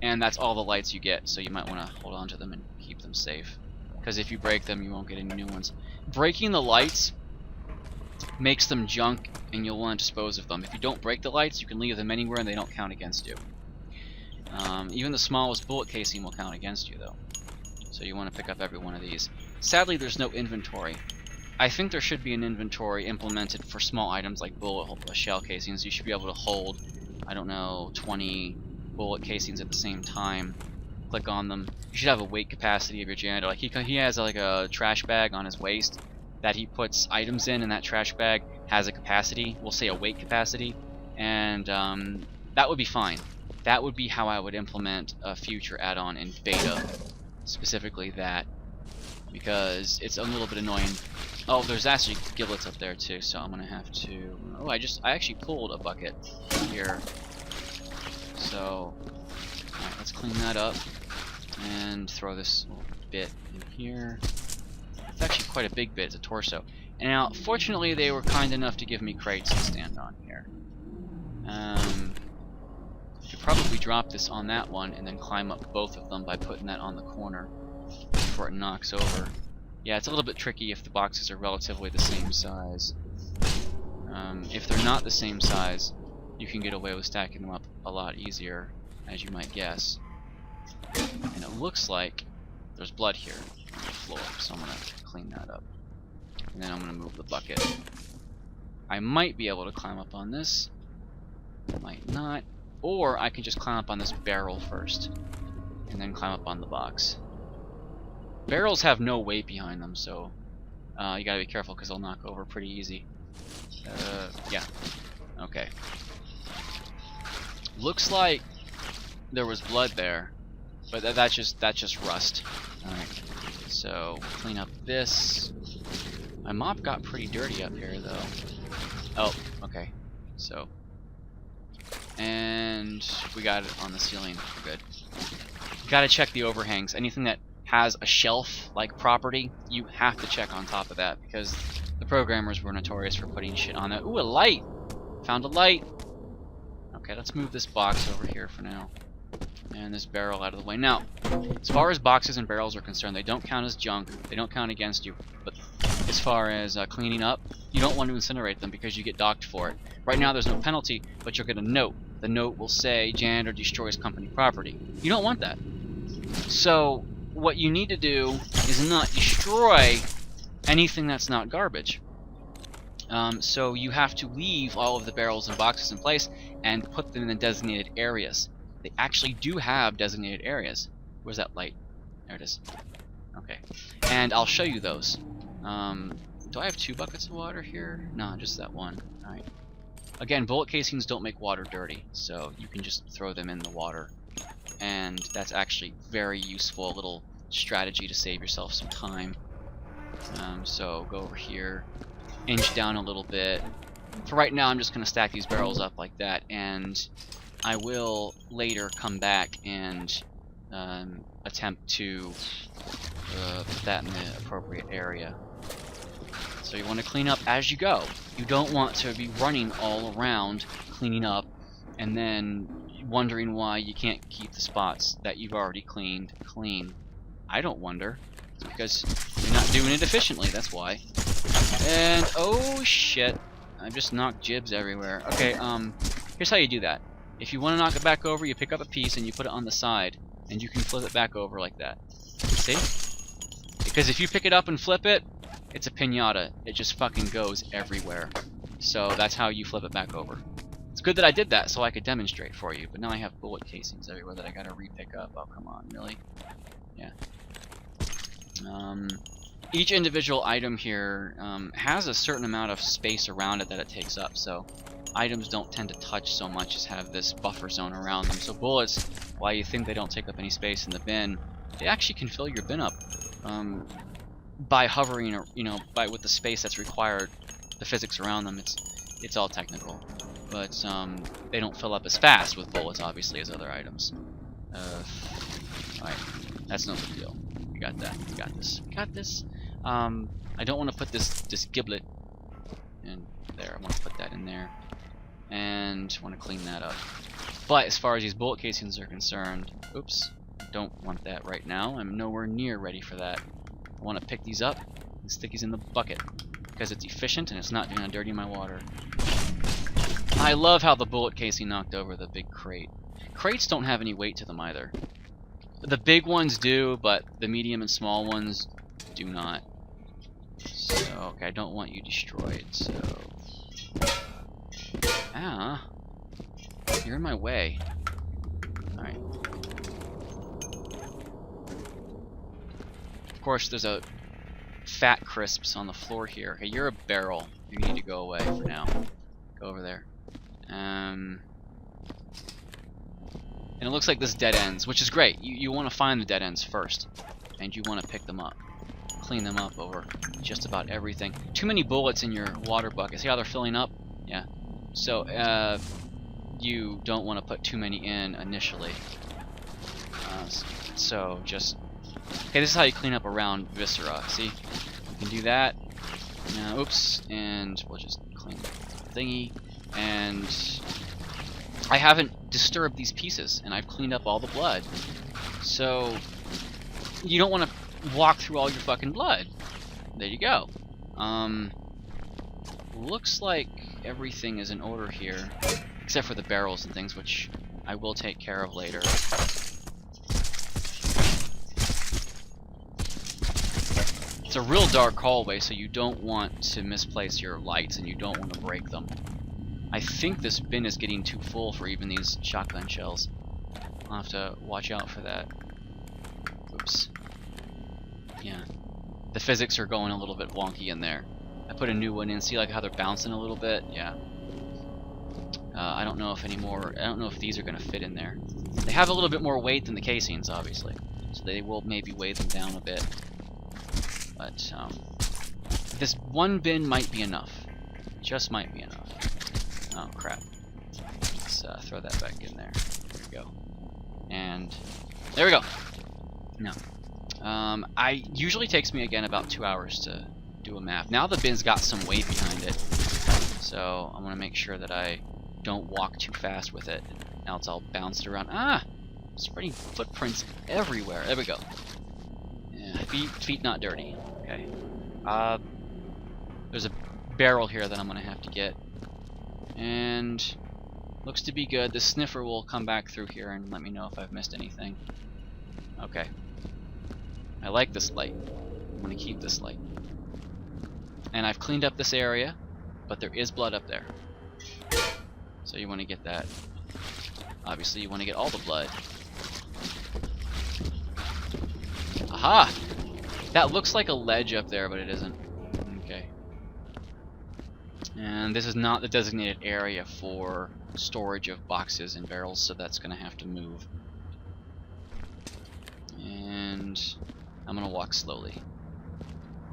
and that's all the lights you get, so you might want to hold on to them and keep them safe. Because if you break them, you won't get any new ones. Breaking the lights makes them junk, and you'll want to dispose of them. If you don't break the lights, you can leave them anywhere and they don't count against you. Even the smallest bullet casing will count against you, though. So you want to pick up every one of these. Sadly, there's no inventory. I think there should be an inventory implemented for small items like bullet shell casings. You should be able to hold, I don't know, 20 bullet casings at the same time. Click on them. You should have a weight capacity of your janitor. Like he has like a trash bag on his waist that he puts items in, and that trash bag has a capacity. We'll say a weight capacity, and that would be fine. That would be how I would implement a future add-on in beta, specifically that, because it's a little bit annoying. Oh, there's actually giblets up there too, so I'm gonna have to. Oh, I actually pulled a bucket here. So, alright, let's clean that up and throw this little bit in here. It's actually quite a big bit. It's a torso. And now, fortunately, they were kind enough to give me crates to stand on here. You could probably drop this on that one and then climb up both of them by putting that on the corner before it knocks over. Yeah, it's a little bit tricky if the boxes are relatively the same size. If they're not the same size, you can get away with stacking them up a lot easier, as you might guess. And it looks like there's blood here on the floor, so I'm going to clean that up. And then I'm going to move the bucket. I might be able to climb up on this. Might not. Or I can just climb up on this barrel first, and then climb up on the box. Barrels have no weight behind them, so you gotta be careful because they'll knock over pretty easy. Yeah. Okay. Looks like there was blood there, but that's just rust. All right. So clean up this. My mop got pretty dirty up here, though. Oh, okay. So. And we got it on the ceiling. We're good. Gotta check the overhangs. Anything that has a shelf-like property, you have to check on top of that, because the programmers were notorious for putting shit on that. Ooh, a light! Found a light! Okay, let's move this box over here for now. And this barrel out of the way. Now, as far as boxes and barrels are concerned, they don't count as junk. They don't count against you. But as far as cleaning up, you don't want to incinerate them because you get docked for it. Right now there's no penalty, but you'll get a note. The note will say, janitor destroys company property. You don't want that. So, what you need to do is not destroy anything that's not garbage. So you have to leave all of the barrels and boxes in place and put them in the designated areas. They actually do have designated areas. Where's that light? There it is. Okay. And I'll show you those. Do I have 2 buckets of water here? No, just that one. Alright. Again, bullet casings don't make water dirty, so you can just throw them in the water. And that's actually very useful, a little strategy to save yourself some time. So go over here, inch down a little bit. For right now, I'm just going to stack these barrels up like that, and I will later come back and attempt to put that in the appropriate area. So you want to clean up as you go. You don't want to be running all around cleaning up and then wondering why you can't keep the spots that you've already cleaned clean. I don't wonder. It's because you're not doing it efficiently, that's why. And oh shit, I just knocked jibs everywhere. Okay, here's how you do that. If you want to knock it back over, you pick up a piece and you put it on the side, and you can flip it back over like that. See? Because if you pick it up and flip it, it's a piñata. It just fucking goes everywhere. So that's how you flip it back over. It's good that I did that so I could demonstrate for you, but now I have bullet casings everywhere that I gotta re-pick up. Oh, come on, really? Yeah. Each individual item here has a certain amount of space around it that it takes up, so items don't tend to touch so much as have this buffer zone around them. So bullets, while you think they don't take up any space in the bin, they actually can fill your bin up by hovering, or with the space that's required. The physics around them, it's all technical, but they don't fill up as fast with bullets, obviously, as other items. Alright, that's no big deal. We got that. We got this. We got this. I don't want to put this giblet in there. I want to put that in there. and want to clean that up. But as far as these bullet casings are concerned, oops, don't want that right now. I'm nowhere near ready for that. I want to pick these up and stick these in the bucket because it's efficient and it's not going to dirty my water. I love how the bullet casing knocked over the big crate. Crates don't have any weight to them either. The big ones do, but the medium and small ones do not. So, okay, I don't want you destroyed, so... Ah, you're in my way. Alright. Of course, there's a fat crisps on the floor here. Hey, you're a barrel. You need to go away for now. Go over there. And it looks like this dead ends, which is great. You want to find the dead ends first, and you want to pick them up. Clean them up over just about everything. Too many bullets in your water bucket. See how they're filling up? Yeah. So, you don't want to put too many in initially. So, just... Okay, this is how you clean up around Visera. See? You can do that. Oops. And we'll just clean the thingy. And I haven't disturbed these pieces, and I've cleaned up all the blood. So, you don't want to walk through all your fucking blood. There you go. Looks like everything is in order here, except for the barrels and things, which I will take care of later. It's a real dark hallway, so you don't want to misplace your lights, and you don't want to break them. I think this bin is getting too full for even these shotgun shells. I'll have to watch out for that. Oops. Yeah. The physics are going a little bit wonky in there. I put a new one in, see like how they're bouncing a little bit? Yeah. I don't know if these are going to fit in there. They have a little bit more weight than the casings, obviously. So they will maybe weigh them down a bit. But, this one bin might be enough. Just might be enough. Oh, crap. Let's throw that back in there. There we go. And there we go. Now, I usually takes me again about 2 hours to do a map. Now the bin's got some weight behind it, so I'm gonna make sure that I don't walk too fast with it, else I'll bounce it around. Ah, spreading footprints everywhere. There we go. Yeah, feet not dirty. Okay. There's a barrel here that I'm gonna have to get, and looks to be good. The sniffer will come back through here and let me know if I've missed anything. Okay. I like this light. I'm gonna keep this light. And I've cleaned up this area, but there is blood up there. So you want to get that. Obviously, you want to get all the blood. Aha! That looks like a ledge up there, but it isn't. Okay. And this is not the designated area for storage of boxes and barrels, so that's going to have to move. And I'm going to walk slowly.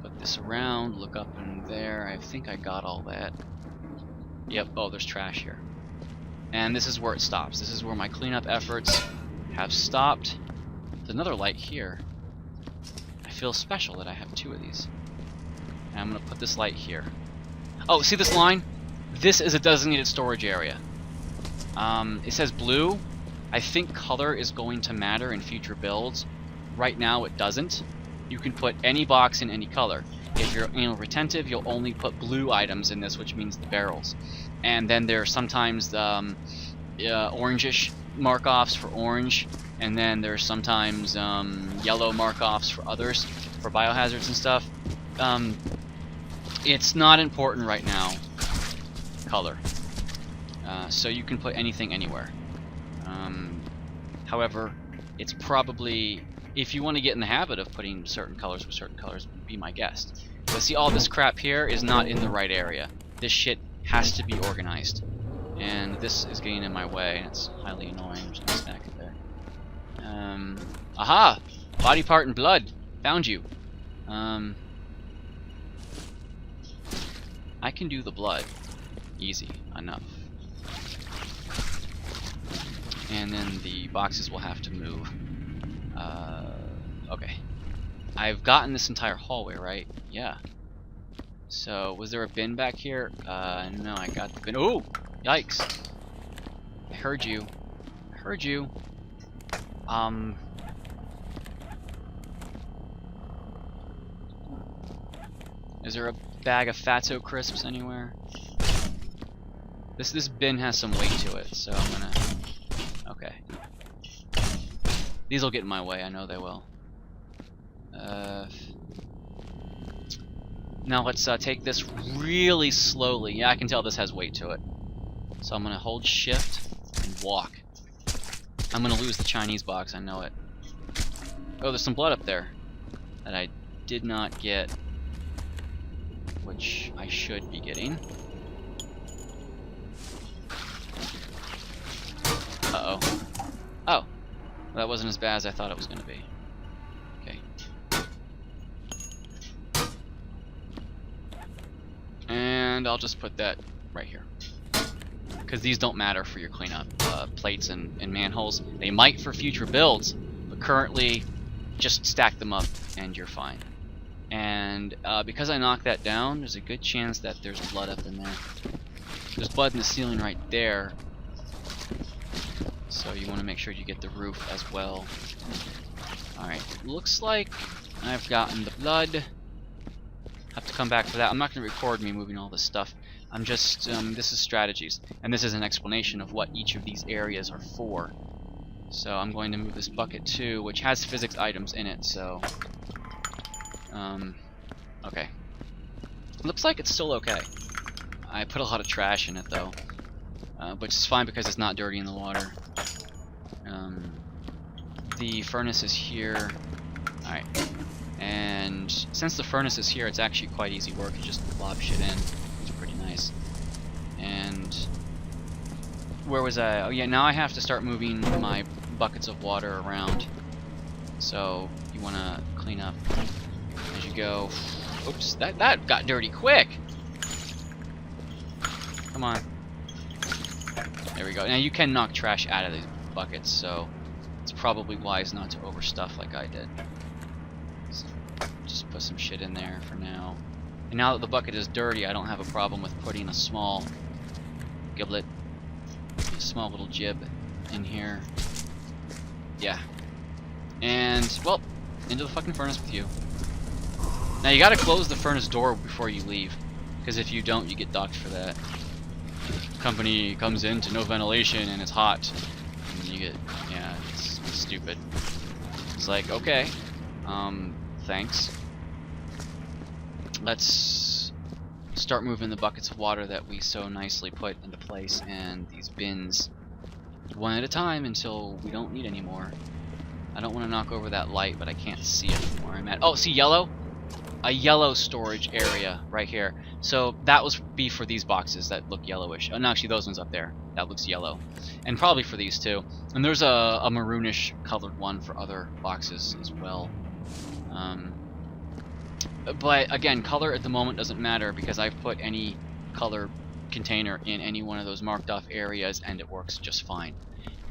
Put this around, look up in there. I think I got all that. Yep, oh, there's trash here. And this is where it stops. This is where my cleanup efforts have stopped. There's another light here. I feel special that I have 2 of these. And I'm going to put this light here. Oh, see this line? This is a designated storage area. It says blue. I think color is going to matter in future builds. Right now it doesn't. You can put any box in any color. If you're anal retentive, you'll only put blue items in this, which means the barrels. And then there's sometimes orangish mark-offs for orange, and then there's sometimes yellow mark-offs for others, for biohazards and stuff. It's not important right now, color. So you can put anything anywhere. However, it's probably... If you want to get in the habit of putting certain colors with certain colors, be my guest. But see, all this crap here is not in the right area. This shit has to be organized. And this is getting in my way, and it's highly annoying. There's no stack it there. Aha! Body part and blood. Found you. I can do the blood. Easy enough. And then the boxes will have to move. Okay. I've gotten this entire hallway, right? Yeah. So, was there a bin back here? No, I got the bin. Oh! Yikes. I heard you. I heard you. Is there a bag of Fatso crisps anywhere? This bin has some weight to it, so I'm gonna... Okay. These will get in my way, I know they will. Now let's take this really slowly. Yeah, I can tell this has weight to it. So I'm gonna hold shift and walk. I'm gonna lose the Chinese box, I know it. Oh, there's some blood up there that I did not get, which I should be getting. Uh-oh. Oh. That wasn't as bad as I thought it was going to be. Okay. And I'll just put that right here. Because these don't matter for your cleanup. Plates and manholes. They might for future builds, but currently just stack them up and you're fine. And because I knocked that down, there's a good chance that there's blood up in there. There's blood in the ceiling right there. So you want to make sure you get the roof as well. Alright, looks like I've gotten the blood. Have to come back for that. I'm not going to record me moving all this stuff. I'm just, this is strategies. And this is an explanation of what each of these areas are for. So I'm going to move this bucket too, which has physics items in it, so... okay. Looks like it's still okay. I put a lot of trash in it though. Which is fine because it's not dirty in the water. The furnace is here. Alright. And since the furnace is here, it's actually quite easy work. You just lob shit in. It's pretty nice. And where was I? Oh yeah, now I have to start moving my buckets of water around. So you want to clean up as you go. Oops, that got dirty quick. Come on. There we go. Now you can knock trash out of these buckets, so it's probably wise not to overstuff like I did. So just put some shit in there for now. And now that the bucket is dirty, I don't have a problem with putting a small giblet, a small little jib in here. Yeah. And, well, into the fucking furnace with you. Now you gotta close the furnace door before you leave, because if you don't, you get docked for that. Company comes into no ventilation and it's hot, and you get, yeah, it's stupid. It's like, okay, thanks. Let's start moving the buckets of water that we so nicely put into place and these bins one at a time until we don't need any more. I don't want to knock over that light, but I can't see it from where I'm at. Oh, see yellow? A yellow storage area right here. So that was be for these boxes that look yellowish. Oh, no, actually those ones up there. That looks yellow. And probably for these too. And there's a maroonish colored one for other boxes as well. But again, color at the moment doesn't matter because I've put any color container in any one of those marked off areas and it works just fine.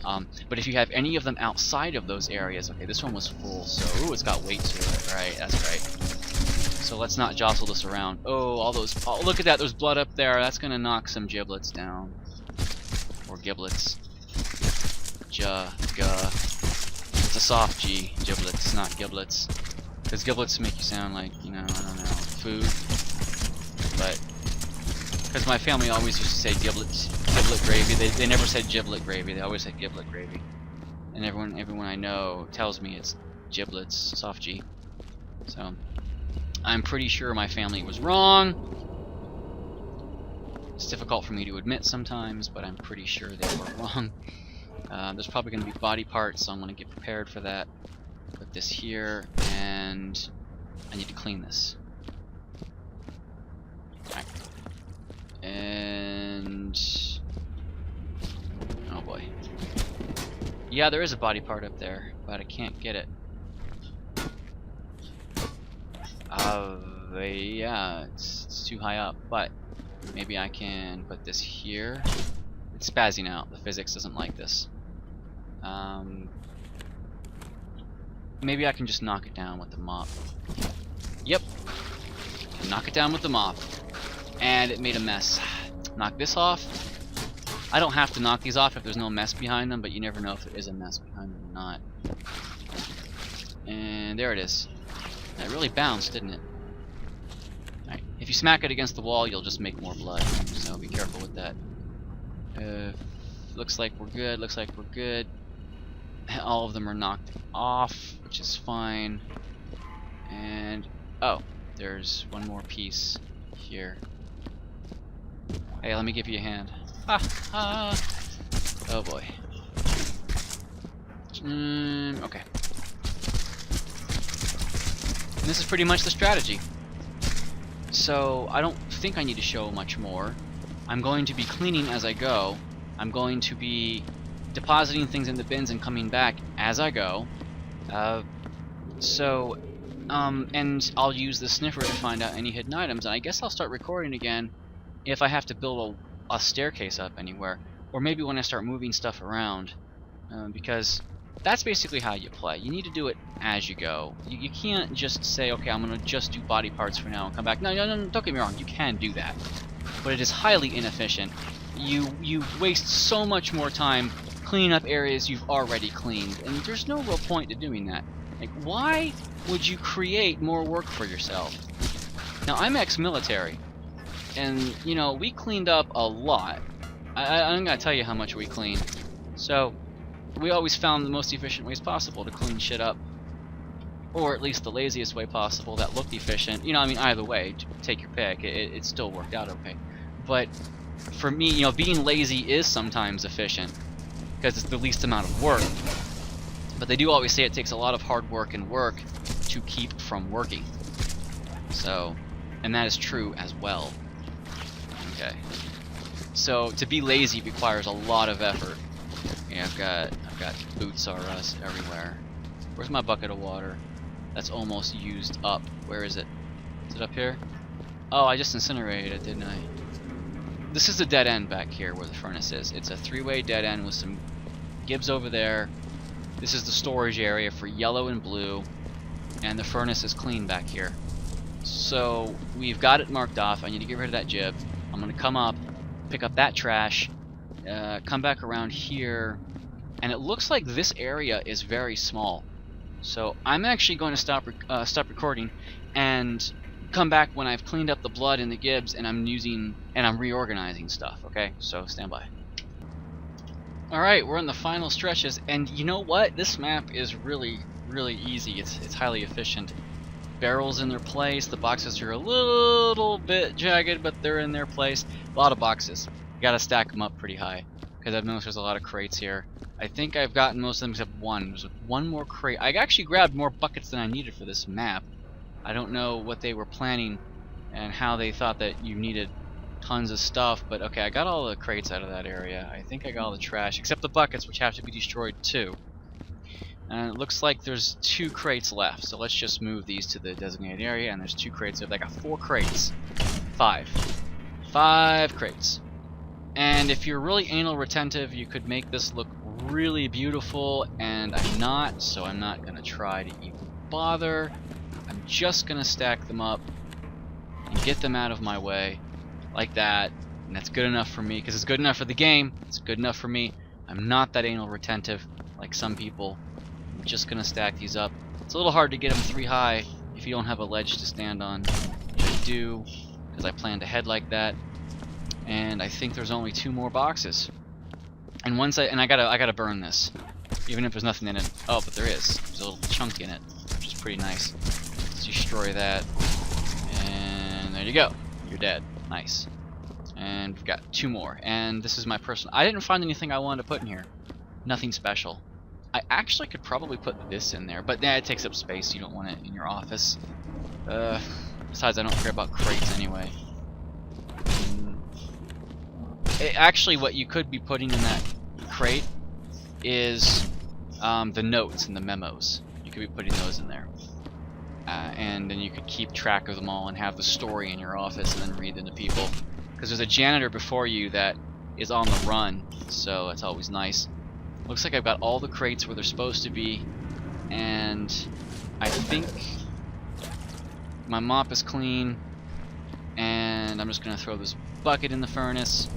But if you have any of them outside of those areas, okay, this one was full, so ooh, it's got weight to it, right? That's right. So let's not jostle this around. Oh, all those, oh, look at that, there's blood up there. That's gonna knock some giblets down. Or giblets. It's a soft G, giblets, not giblets. Because giblets make you sound like, you know, I don't know, food. But, because my family always used to say giblet gravy. They never said giblet gravy, they always said giblet gravy. And everyone I know tells me it's giblets, soft G. So, I'm pretty sure my family was wrong. It's difficult for me to admit sometimes, but I'm pretty sure they were wrong. There's probably going to be body parts, so I'm going to get prepared for that. Put this here, and I need to clean this. Alright. And... oh boy. Yeah, there is a body part up there, but I can't get it. Yeah, it's too high up, but maybe I can put this here. It's spazzing out. The physics doesn't like this. Maybe I can just knock it down with the mop. Yep. Knock it down with the mop. And it made a mess. Knock this off. I don't have to knock these off if there's no mess behind them, but you never know if there is a mess behind them or not. And there it is. That really bounced, didn't it? Alright, if you smack it against the wall, you'll just make more blood, so be careful with that. Looks like we're good, looks like we're good. All of them are knocked off, which is fine. And, oh, there's one more piece here. Hey, let me give you a hand. Ha ha! Oh boy. Okay. And this is pretty much the strategy. So, I don't think I need to show much more. I'm going to be cleaning as I go. I'm going to be depositing things in the bins and coming back as I go. And I'll use the sniffer to find out any hidden items. And I guess I'll start recording again if I have to build a staircase up anywhere. Or maybe when I start moving stuff around. Because that's basically how you play. You need to do it as you go. You can't just say, okay, I'm going to just do body parts for now and come back. No, don't get me wrong. You can do that. But it is highly inefficient. You waste so much more time cleaning up areas you've already cleaned. And there's no real point to doing that. Like, why would you create more work for yourself? Now, I'm ex-military. And, you know, we cleaned up a lot. I'm going to tell you how much we cleaned. So, we always found the most efficient ways possible to clean shit up. Or at least the laziest way possible that looked efficient. You know, I mean, either way, take your pick. It still worked out okay. But for me, you know, being lazy is sometimes efficient. Because it's the least amount of work. But they do always say it takes a lot of hard work and work to keep from working. So, and that is true as well. Okay. So, to be lazy requires a lot of effort. Yeah, I've got boots are us everywhere. Where's my bucket of water? That's almost used up. Where is it? Is it up here? Oh, I just incinerated it, didn't I? This is the dead end back here where the furnace is. It's a three-way dead end with some gibs over there. This is the storage area for yellow and blue. And the furnace is clean back here. So, we've got it marked off. I need to get rid of that jib. I'm going to come up, pick up that trash, come back around here, and it looks like this area is very small. So I'm actually going to stop recording and come back when I've cleaned up the blood and the gibs and I'm reorganizing stuff. Okay, so stand by. All right, we're in the final stretches, and you know what? This map is really easy. It's highly efficient. Barrels in their place. The boxes are a little bit jagged, but they're in their place. A lot of boxes. You gotta stack them up pretty high, because I've noticed there's a lot of crates here. I think I've gotten most of them except one. There's one more crate. I actually grabbed more buckets than I needed for this map. I don't know what they were planning and how they thought that you needed tons of stuff, but okay, I got all the crates out of that area. I think I got all the trash, except the buckets, which have to be destroyed too. And it looks like there's 2 crates left, so let's just move these to the designated area, and there's 2 crates there. I got 4 crates. 5 crates. And if you're really anal retentive, you could make this look really beautiful, and I'm not, so I'm not going to try to even bother. I'm just going to stack them up and get them out of my way, like that, and that's good enough for me, because it's good enough for the game, it's good enough for me. I'm not that anal retentive like some people. I'm just going to stack these up. It's a little hard to get them 3 high if you don't have a ledge to stand on. I do, because I plan to head like that. And I think there's only 2 more boxes. And once I gotta burn this, even if there's nothing in it. Oh, but there is. There's a little chunk in it, which is pretty nice. Let's destroy that, and there you go. You're dead. Nice. And we've got 2 more. And this is my personal. I didn't find anything I wanted to put in here. Nothing special. I actually could probably put this in there, but it takes up space. You don't want it in your office. Besides, I don't care about crates anyway. Actually, what you could be putting in that crate is the notes and the memos. You could be putting those in there. And then you could keep track of them all and have the story in your office and then read them to people. Because there's a janitor before you that is on the run, so it's always nice. Looks like I've got all the crates where they're supposed to be, and I think my mop is clean, and I'm just going to throw this bucket in the furnace.